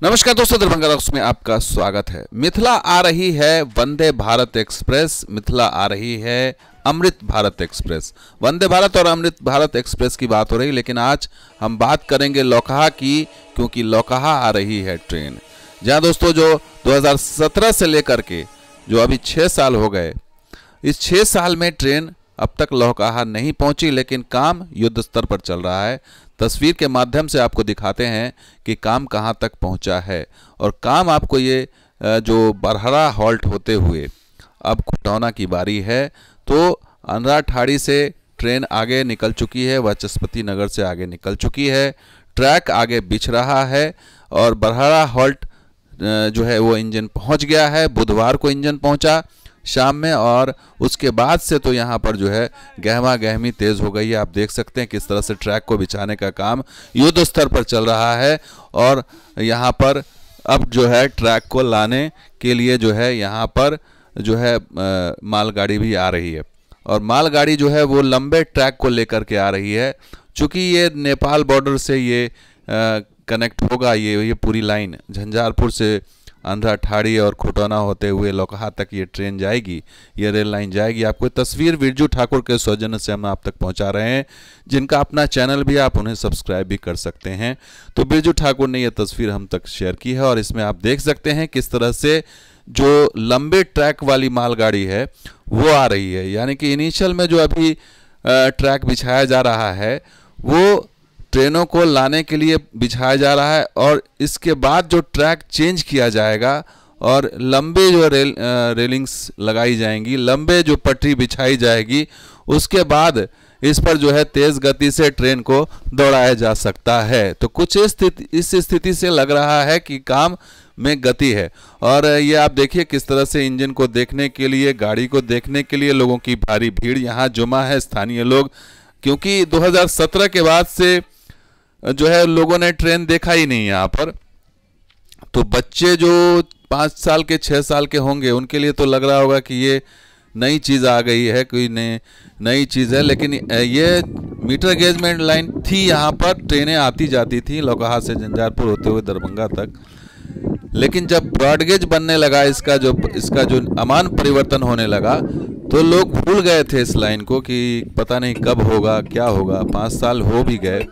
नमस्कार दोस्तों, दरभंगा रॉक्स में आपका स्वागत है। मिथिला आ रही है वंदे भारत एक्सप्रेस, मिथिला आ रही है अमृत भारत एक्सप्रेस। वंदे भारत और अमृत भारत एक्सप्रेस की बात हो रही है, लेकिन आज हम बात करेंगे लोकहा की, क्योंकि लोकहा आ रही है ट्रेन। जहां दोस्तों जो 2017 से लेकर के जो अभी 6 साल हो गए, इस 6 साल में ट्रेन अब तक लोकहा नहीं पहुंची, लेकिन काम युद्ध स्तर पर चल रहा है। तस्वीर के माध्यम से आपको दिखाते हैं कि काम कहां तक पहुंचा है। और काम आपको ये जो बरहरा हॉल्ट होते हुए अब खुटौना की बारी है। तो अंधराठाड़ी से ट्रेन आगे निकल चुकी है, वाचस्पति नगर से आगे निकल चुकी है, ट्रैक आगे बिछ रहा है और बरहरा हॉल्ट जो है वो इंजन पहुंच गया है। बुधवार को इंजन पहुंचा शाम में, और उसके बाद से तो यहाँ पर जो है गहमा गहमी तेज़ हो गई है। आप देख सकते हैं किस तरह से ट्रैक को बिछाने का काम युद्ध स्तर पर चल रहा है। और यहाँ पर अब जो है ट्रैक को लाने के लिए जो है यहाँ पर जो है मालगाड़ी भी आ रही है, और मालगाड़ी जो है वो लंबे ट्रैक को लेकर के आ रही है। चूँकि ये नेपाल बॉर्डर से ये कनेक्ट होगा, ये पूरी लाइन झंझारपुर से अंधराठाड़ी और खुटौना होते हुए लोकहा तक ये ट्रेन जाएगी, ये रेल लाइन जाएगी। आपको तस्वीर बिरजू ठाकुर के सौजन्य से हम आप तक पहुंचा रहे हैं, जिनका अपना चैनल भी, आप उन्हें सब्सक्राइब भी कर सकते हैं। तो बिरजू ठाकुर ने ये तस्वीर हम तक शेयर की है, और इसमें आप देख सकते हैं किस तरह से जो लंबे ट्रैक वाली मालगाड़ी है वो आ रही है। यानी कि इनिशियल में जो अभी ट्रैक बिछाया जा रहा है वो ट्रेनों को लाने के लिए बिछाया जा रहा है, और इसके बाद जो ट्रैक चेंज किया जाएगा और लंबे जो रेलिंग्स लगाई जाएंगी, लंबे जो पटरी बिछाई जाएगी, उसके बाद इस पर जो है तेज़ गति से ट्रेन को दौड़ाया जा सकता है। तो कुछ इस स्थिति से लग रहा है कि काम में गति है। और ये आप देखिए किस तरह से इंजन को देखने के लिए, गाड़ी को देखने के लिए लोगों की भारी भीड़ यहाँ जुमा है। स्थानीय लोग, क्योंकि 2017 के बाद से जो है लोगों ने ट्रेन देखा ही नहीं यहाँ पर। तो बच्चे जो 5 साल के 6 साल के होंगे उनके लिए तो लग रहा होगा कि ये नई चीज़ आ गई है, कोई नई चीज़ है। लेकिन ये मीटर गेजमेंट लाइन थी, यहाँ पर ट्रेनें आती जाती थी लोकहा से झंझारपुर होते हुए दरभंगा तक। लेकिन जब ब्रॉडगेज बनने लगा, इसका जो अमान परिवर्तन होने लगा, तो लोग भूल गए थे इस लाइन को कि पता नहीं कब होगा, क्या होगा। 5 साल हो भी गए,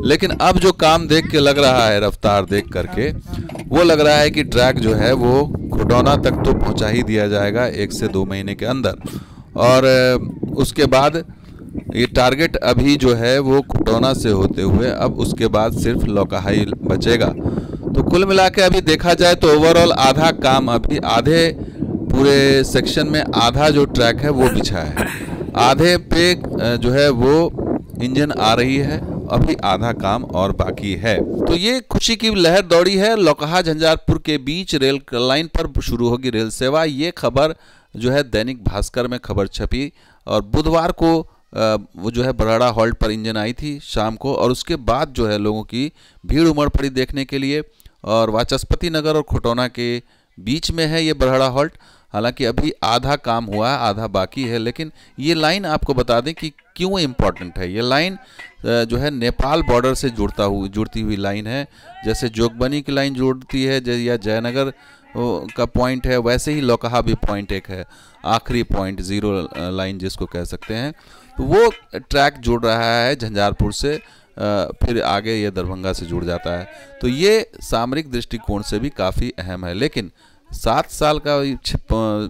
लेकिन अब जो काम देख के लग रहा है, रफ्तार देख करके वो लग रहा है कि ट्रैक जो है वो खुटौना तक तो पहुंचा ही दिया जाएगा 1 से 2 महीने के अंदर। और उसके बाद ये टारगेट अभी जो है वो खुटौना से होते हुए अब उसके बाद सिर्फ लोकहा ही बचेगा। तो कुल मिला के अभी देखा जाए तो ओवरऑल आधा काम, अभी आधे पूरे सेक्शन में आधा जो ट्रैक है वो बिछा है, आधे पे जो है वो इंजन आ रही है, अभी आधा काम और बाकी है। तो ये खुशी की लहर दौड़ी है। लोकहा झंझारपुर के बीच रेल लाइन पर शुरू होगी रेल सेवा। ये खबर जो है दैनिक भास्कर में खबर छपी, और बुधवार को वो जो है बरहरा हॉल्ट पर इंजन आई थी शाम को, और उसके बाद जो है लोगों की भीड़ उमड़ पड़ी देखने के लिए। और वाचस्पति नगर और खुटौना के बीच में है ये बरहरा हॉल्ट। हालांकि अभी आधा काम हुआ है, आधा बाकी है। लेकिन ये लाइन आपको बता दें कि क्यों इम्पोर्टेंट है। ये लाइन जो है नेपाल बॉर्डर से जुड़ती हुई लाइन है। जैसे जोगबनी की लाइन जुड़ती है या जयनगर का पॉइंट है, वैसे ही लोकहा भी पॉइंट एक है, आखिरी पॉइंट, 0 लाइन जिसको कह सकते हैं। तो वो ट्रैक जुड़ रहा है झंझारपुर से, फिर आगे ये दरभंगा से जुड़ जाता है। तो ये सामरिक दृष्टिकोण से भी काफ़ी अहम है। लेकिन 7 साल का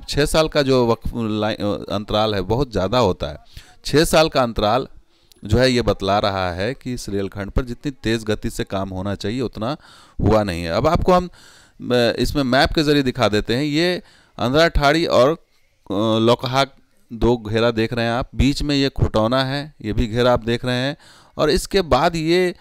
6 साल का जो अंतराल है बहुत ज़्यादा होता है। 6 साल का अंतराल जो है ये बतला रहा है कि इस रेलखंड पर जितनी तेज़ गति से काम होना चाहिए उतना हुआ नहीं है। अब आपको हम इसमें मैप के ज़रिए दिखा देते हैं। ये अंधराठाड़ी और लोकहा 2 घेरा देख रहे हैं आप, बीच में ये खुटौना है, ये भी घेरा आप देख रहे हैं, और इसके बाद ये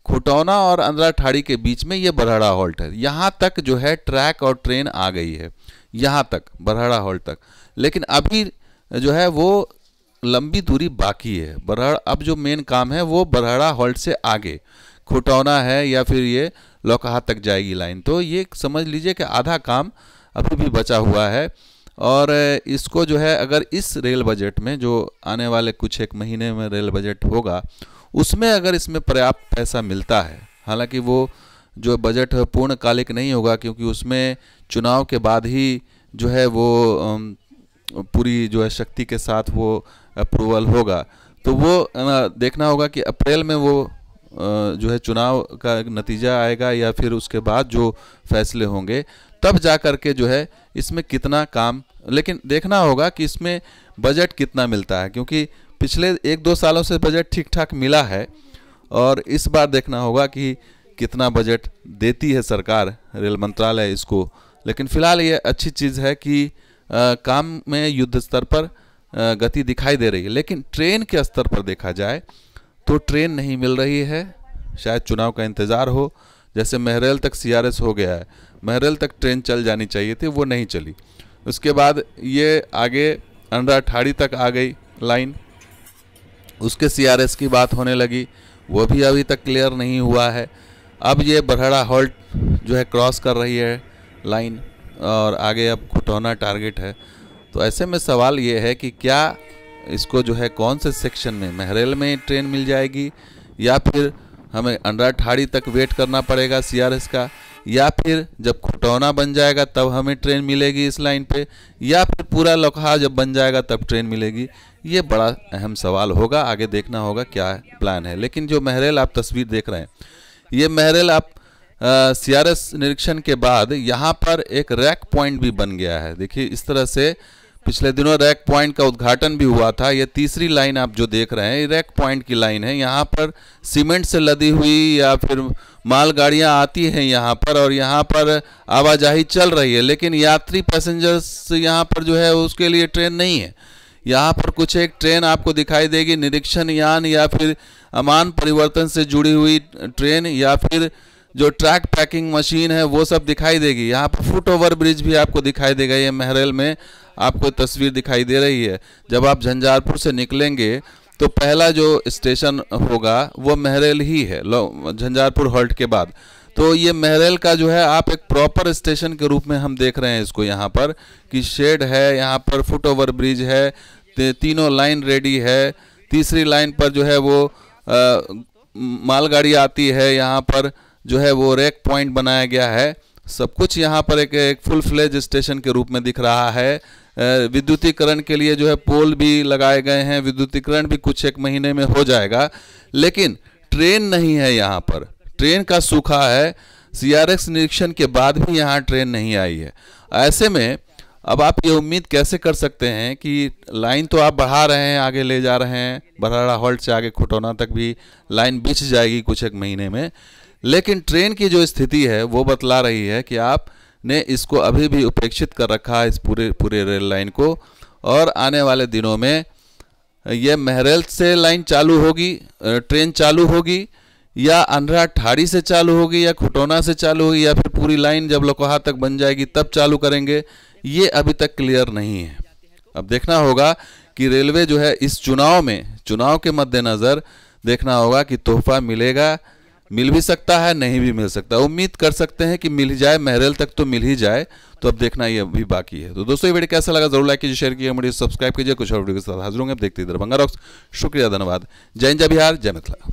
खुटौना और अंधराठाड़ी के बीच में ये बरहरा हॉल्ट है। यहाँ तक जो है ट्रैक और ट्रेन आ गई है, यहाँ तक बरहरा हॉल्ट तक। लेकिन अभी जो है वो लंबी दूरी बाकी है। अब जो मेन काम है वो बरहरा हॉल्ट से आगे खुटौना है या फिर ये लोकहा तक जाएगी लाइन। तो ये समझ लीजिए कि आधा काम अभी भी बचा हुआ है। और इसको जो है अगर इस रेल बजट में जो आने वाले कुछ एक महीने में रेल बजट होगा उसमें अगर इसमें पर्याप्त पैसा मिलता है, हालांकि वो जो बजट पूर्णकालिक नहीं होगा, क्योंकि उसमें चुनाव के बाद ही जो है वो पूरी जो है शक्ति के साथ वो अप्रूवल होगा। तो वो देखना होगा कि अप्रैल में वो जो है चुनाव का नतीजा आएगा या फिर उसके बाद जो फैसले होंगे तब जा कर के जो है इसमें कितना काम, लेकिन देखना होगा कि इसमें बजट कितना मिलता है, क्योंकि पिछले 1-2 सालों से बजट ठीक ठाक मिला है और इस बार देखना होगा कि कितना बजट देती है सरकार, रेल मंत्रालय इसको। लेकिन फिलहाल ये अच्छी चीज़ है कि काम में युद्ध स्तर पर गति दिखाई दे रही है। लेकिन ट्रेन के स्तर पर देखा जाए तो ट्रेन नहीं मिल रही है, शायद चुनाव का इंतज़ार हो। जैसे महरेल तक CRS हो गया है, महरेल तक ट्रेन चल जानी चाहिए थी, वो नहीं चली। उसके बाद ये आगे अंडा ठाड़ी तक आ गई लाइन, उसके CRS की बात होने लगी, वो भी अभी तक क्लियर नहीं हुआ है। अब ये बरहड़ा हॉल्ट जो है क्रॉस कर रही है लाइन और आगे अब खुटौना टारगेट है। तो ऐसे में सवाल ये है कि क्या इसको जो है कौन से सेक्शन में, महरेल में ट्रेन मिल जाएगी या फिर हमें अंडा ठाड़ी तक वेट करना पड़ेगा CRS का, या फिर जब खुटौना बन जाएगा तब हमें ट्रेन मिलेगी इस लाइन पे, या फिर पूरा लोकहा जब बन जाएगा तब ट्रेन मिलेगी। ये बड़ा अहम सवाल होगा, आगे देखना होगा क्या प्लान है। लेकिन जो महरेल आप तस्वीर देख रहे हैं, ये महरेल आप CRS निरीक्षण के बाद यहाँ पर एक रैक पॉइंट भी बन गया है। देखिए इस तरह से पिछले दिनों रैक पॉइंट का उद्घाटन भी हुआ था। ये तीसरी लाइन आप जो देख रहे हैं ये रैक पॉइंट की लाइन है। यहाँ पर सीमेंट से लदी हुई या फिर मालगाड़ियाँ आती हैं यहाँ पर और यहाँ पर आवाजाही चल रही है, लेकिन यात्री पैसेंजर्स यहाँ पर जो है उसके लिए ट्रेन नहीं है। यहाँ पर कुछ एक ट्रेन आपको दिखाई देगी, निरीक्षण यान या फिर अमान परिवर्तन से जुड़ी हुई ट्रेन, या फिर जो ट्रैक पैकिंग मशीन है वो सब दिखाई देगी। यहाँ पर फुट ओवर ब्रिज भी आपको दिखाई देगा। ये महरेल में आपको तस्वीर दिखाई दे रही है। जब आप झंझारपुर से निकलेंगे तो पहला जो स्टेशन होगा वो महरेल ही है, झंझारपुर हॉल्ट के बाद। तो ये महरेल का जो है आप एक प्रॉपर स्टेशन के रूप में हम देख रहे हैं इसको। यहाँ पर कि शेड है, यहाँ पर फुट ओवर ब्रिज है, तीनों लाइन रेडी है। तीसरी लाइन पर जो है वो मालगाड़ी आती है, यहाँ पर जो है वो रैक पॉइंट बनाया गया है। सब कुछ यहाँ पर एक फुल फ्लेज स्टेशन के रूप में दिख रहा है। विद्युतीकरण के लिए जो है पोल भी लगाए गए हैं, विद्युतीकरण भी कुछ एक महीने में हो जाएगा। लेकिन ट्रेन नहीं है यहाँ पर, ट्रेन का सूखा है। CRS निरीक्षण के बाद भी यहाँ ट्रेन नहीं आई है। ऐसे में अब आप ये उम्मीद कैसे कर सकते हैं कि लाइन तो आप बढ़ा रहे हैं, आगे ले जा रहे हैं, बरहड़ा हॉल्ट से आगे खुटौना तक भी लाइन बिछ जाएगी कुछ एक महीने में, लेकिन ट्रेन की जो स्थिति है वो बतला रही है कि आपने इसको अभी भी उपेक्षित कर रखा है, इस पूरे रेल लाइन को। और आने वाले दिनों में ये महरेल से लाइन चालू होगी, ट्रेन चालू होगी, या अंडा ठाड़ी से चालू होगी, या खुटौना से चालू होगी, या फिर पूरी लाइन जब लोकहा तक बन जाएगी तब चालू करेंगे, ये अभी तक क्लियर नहीं है। अब देखना होगा कि रेलवे जो है इस चुनाव के मद्देनज़र देखना होगा कि तोहफा मिलेगा, मिल भी सकता है, नहीं भी मिल सकता। उम्मीद कर सकते हैं कि मिल ही जाए, महरेल तक तो मिल ही जाए। तो अब देखना ये अभी बाकी है। तो दोस्तों ये वीडियो कैसा लगा जरूर लाइक कीजिए, शेयर कीजिए, वीडियो सब्सक्राइब कीजिए। कुछ और वीडियो के साथ हाजिर होंगे। अब देखते हैं दरभंगा रॉक्स। शुक्रिया, धन्यवाद। जय हिंद, जय बिहार, जय मिथिला।